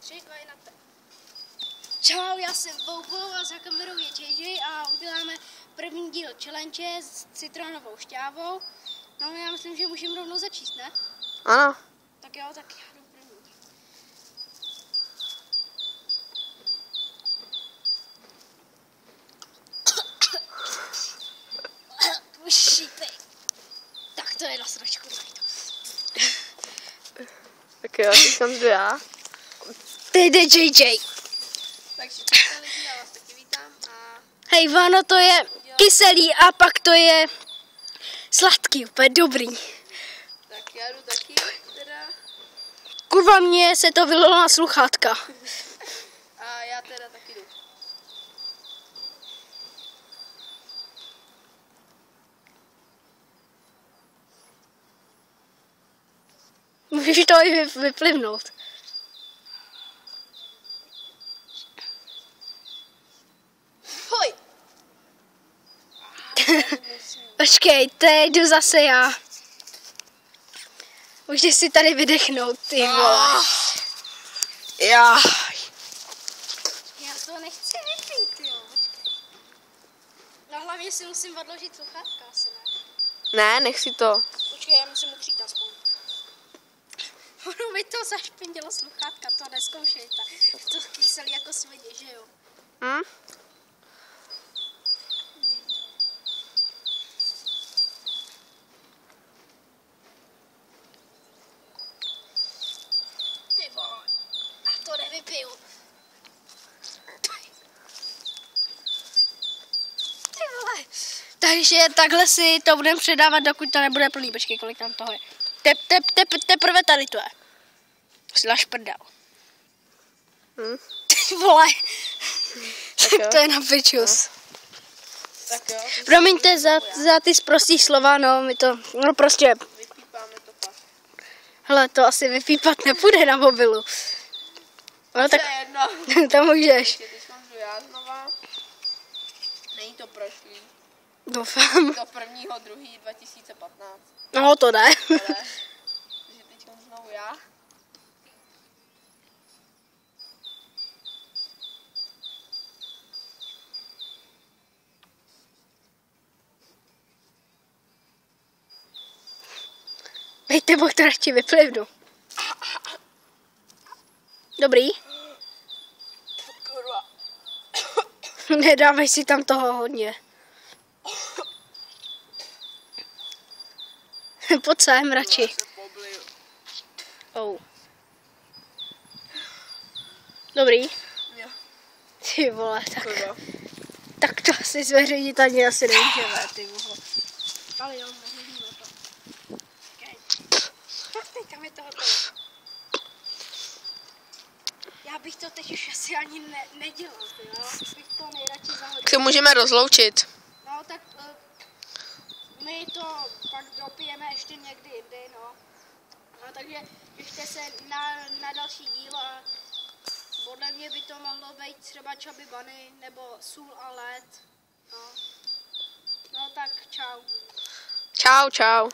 3, 2, 1, tak. Čau, já jsem Boubou a za kamerou je JJ a uděláme první díl challenge s citronovou šťávou. No já myslím, že můžeme rovnou začít, ne? Ano. Tak jo, tak já jdu první. Tak to je na sračku. Tak jo, teď jsem jdu já. Teď jde JJ. Takže lidi, já vás taky vítám a... Hej, ono to je kyselý a pak to je sladký, úplně dobrý. Tak já jdu taky teda. Kurva, mně se to vylilo na sluchátka. A já teda taky jdu. Můžeš to i vyplivnout. Hoj! Počkej, teď jdu zase já. Můžeš si tady vydechnout, ty vole. Já to nechci vypít, jo, počkej. No hlavně si musím odložit sluchátka, asi ne. Ne, nech si to. Počkej, já musím utřít aspoň. Ono mi to zašpindilo sluchátka, to neskoušejte. To kyselý jako svině, že jo? Hm? Ty vole, a to nevypiju. Ty vole. Takže takhle si to budeme předávat, dokud to nebude plný. Počkej, kolik tam toho je. Teprve tady to je. Slaž prdel. Ty vole. Tak to je na pičus. Tak jo. Promiňte za ty sprostý slova, no my to, no prostě. Vypípáme to pak. Hele, to asi vypípat nepůjde na mobilu. No tak, To je jedno. to můžeš. Teď jdu já znova. Není to prošlý. Doufám. Do 1.2.2015. No to ne. Takže teď znovu já. Dejte Bůh, to radši vyplivnu. Dobrý? Kurva. Nedávej si tam toho hodně. Pojď sem radši. Oh. Dobrý? Jo. Ty vole, Kurva. tak to asi zveřejnit ani asi nemůžeme, ty vole. Ale jo, nehodíme to. Okay. Tam je to hotovo. Já bych to teď už asi ani nedělal, jo? Bych to nejradši zahodil. Tak se můžeme rozloučit. No tak my to pak dopijeme ještě někdy jindy, no. No takže těšte se na další díl a podle mě by to mohlo být třeba Chubby Bunny nebo Sůl a led. No. No tak čau. Čau, čau.